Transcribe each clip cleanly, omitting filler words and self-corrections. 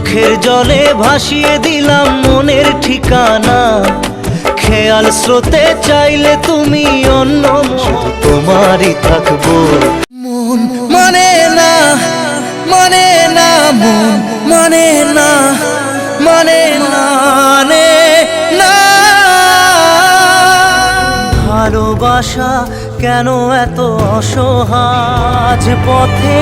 চোখের জলে ভাসিয়ে দিলাম মনের ঠিকানা। খেয়াল স্রোতে চাইলে তুমি অন্য তোমারই থাকবো। মন মানে না, মানে না, মন মানে না, মানে না, না। ভালোবাসা কেন এত অসহায়, পথে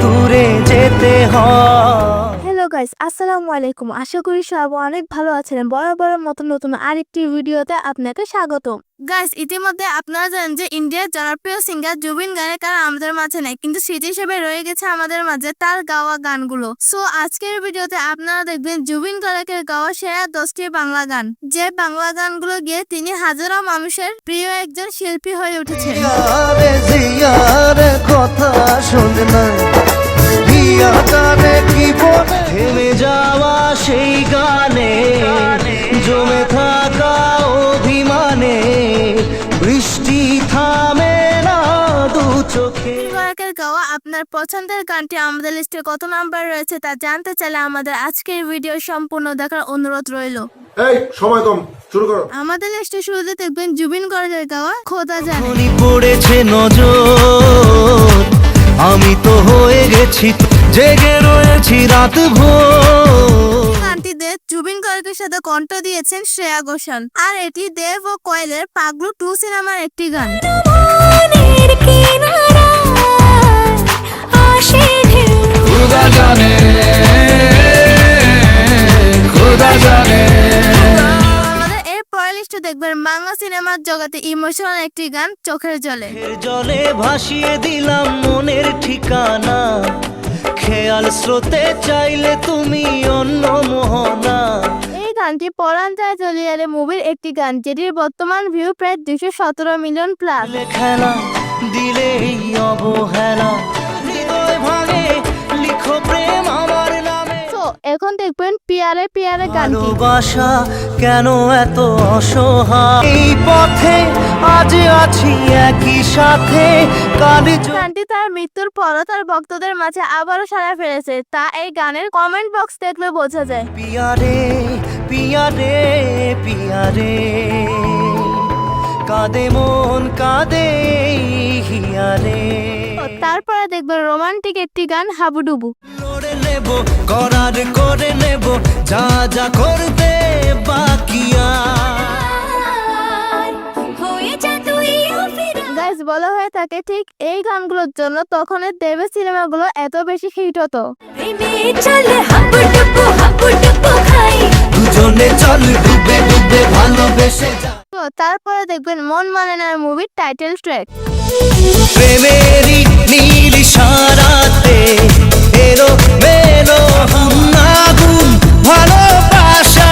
দূরে যেতে হয়। হ্যালো গাইস, আসসালামু আলাইকুম। আশা করি সবাই অনেক ভালো আছেন। বরাবরের মতো নতুন আরেকটি ভিডিওতে আপনাকে স্বাগত। গাইস, ইতিমধ্যে আপনারা জানেন যে ইন্ডিয়ার জনপ্রিয় সিঙ্গার জুবিন গায়িকার আমাদের মাঝে নাই, কিন্তু স্মৃতি হিসেবে রয়ে গেছে আমাদের মাঝে তার গাওয়া গানগুলো। সো আজকের ভিডিওতে আপনারা দেখবেন জুবিন গায়কের গাওয়া সেরা 10টি বাংলা গান, যে বাংলা গানগুলো গিয়ে তিনি হাজারো মানুষের প্রিয় একজন শিল্পী হয়ে উঠেছেন। কথা শোনে না, থেমে যাওয়া সেই গানে, জমে থাকা অভিমানে, বৃষ্টি থামে না দু চোখে। গাওয়া আপনার পছন্দের গানটি আমাদের লিস্টে কত নাম্বার রয়েছে তা জানতে চাইলে আমাদের আজকের ভিডিও সম্পূর্ণ দেখার অনুরোধ রইল। এই সময় কম, শুরু করো। আমাদের লিস্টে শুরুতে দেখবেন জুবিন গায়কের গাওয়া খোদা জানে। পড়েছে নজর, আমি তো হয়ে গেছি, জেগে রয়েছি রাত ভোর। গানটিতে জুবিন গায়কের সাথে কণ্ঠ দিয়েছেন শ্রেয়া ঘোষাল, আর এটি দেব ও কয়েলের পাগলু 2 সিনেমার একটি গান। খোদা জানে, খোদা জানে। আমাদের এর পরের লিস্টে দেখবেন বাংলা সিনেমার জগতে ইমোশনাল একটি গান চোখের জলে। জলে ভাসিয়ে দিলাম মনের ঠিকানা, খেয়াল স্রোতে চাইলে তুমি অন্য মোহনা। এই গানটি পরাণ যায় চলিয়ারে মুভির একটি গান, যেটির বর্তমান ভিউ প্রায় 217 মিলিয়ন প্লাস। খেলা দিলে অবহেলা, হৃদয় ভাঙে, লিখো প্রেম আমার নামে। তো এখন দেখবেন পিয়ারে পিয়ারে গানটি। ভালোবাসা কেন এত অসহায়, এই পথে আজ আছি একই সাথে, কালি গানটি তার মৃত্যুর পরও তার ভক্তদের মাঝে আবারও সাড়া ফেলেছে, তা এই গানের কমেন্ট বক্স দেখলে বোঝা যায়। পিয়ারে পিয়ারে পিয়ারে, কাঁদে মন কাঁদে হিয়ারে। তারপরে দেখবেন রোমান্টিক একটি গান হাবুডুবু। লড়ে নেব, করার করে নেব, যা যা করতে বাকি গাইস, বলা হয়ে থাকে ঠিক এই গানগুলোর জন্য তখনের দেবের সিনেমাগুলো এত বেশি হিট হতো। দুজনে চল ডুবে ডুবে ভালোবেসে যা। তো তারপরে দেখবেন মন মানে না মুভির টাইটেল ট্র্যাক। প্রেমেরই নীল ইশারাতে এলো মেলো আগুন, ভালোবাসা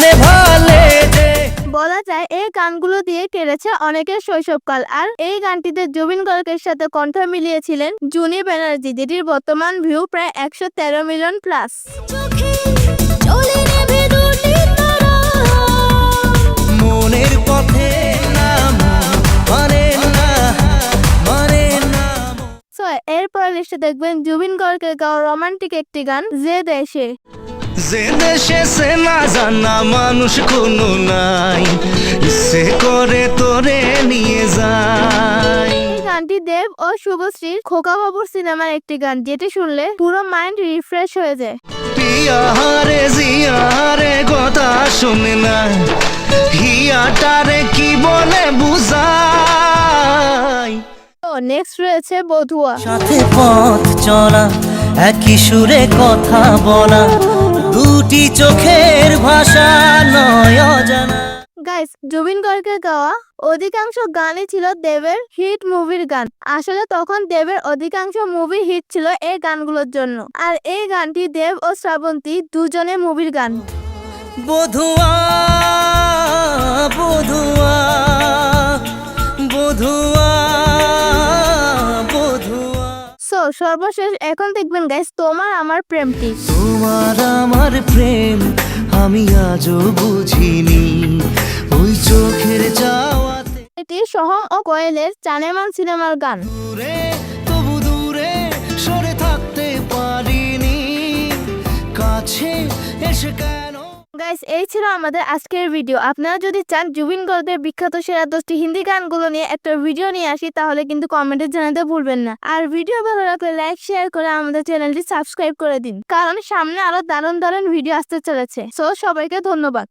নেভালে যে। বলা যায় এই গানগুলো দিয়ে কেড়েছে অনেকের শৈশবকাল। আর এই গানটিতে জুবিন গায়কের সাথে কণ্ঠ মিলিয়েছিলেন জুনি ব্যানার্জি, যেটির বর্তমান ভিউ প্রায় 113 মিলিয়ন প্লাস। মনের পথে নাম মানে না, মানে না। সো এরপর লিস্টে দেখবেন জুবিন গায়কের গাওয়া রোমান্টিক একটি গান যে দেশে। যে দেশে সে না জানা মানুষ কোনো নাই, ইচ্ছে করে তোরে নিয়ে যায়। এই গানটি দেব ও শুভশ্রীর খোকা বাবুর সিনেমার একটি গান, যেটি শুনলে পুরো মাইন্ড রিফ্রেশ হয়ে যায়। পিয়ারে জিয়ারে কথা শুনে না, হিয়াটারে কি বলে বুঝাই। তো নেক্সট রয়েছে বধুয়া। সাথে পথ চলা, একই সুরে কথা বলা, দুটি চোখের ভাষা নয় অজানা। গাইস, জুবিন গায়কের গাওয়া অধিকাংশ গানই ছিল দেবের হিট মুভির গান। আসলে তখন দেবের অধিকাংশ মুভি হিট ছিল এই গানগুলোর জন্য, আর এই গানটি দেব ও শ্রাবন্তী দুজনে মুভির গান। বধুয়া বধুয়া বধুয়া বধুয়া। সো সর্বশেষ এখন দেখবেন গাইস তোমার আমার প্রেমটি। তোমার আমার প্রেম আমি আজও বুঝিনি, ওই চোখের যাওয়াতে। এটি সোহম ও কোয়েলের জানেমান সিনেমার গান। দূরে তবু দূরে সরে থাকতে পারিনি, কাছে এসে কেন গাইস, এই ছিল আমাদের আজকের ভিডিও। আপনারা যদি চান জুবিন গর্গের বিখ্যাত সেরা 10টি হিন্দি গানগুলো নিয়ে একটা ভিডিও নিয়ে আসি, তাহলে কিন্তু কমেন্টে জানাতে ভুলবেন না। আর ভিডিও ভালো লাগলে লাইক শেয়ার করে আমাদের চ্যানেলটি সাবস্ক্রাইব করে দিন, কারণ সামনে আরো দারুণ দারুণ ভিডিও আসতে চলেছে। সো সবাইকে ধন্যবাদ।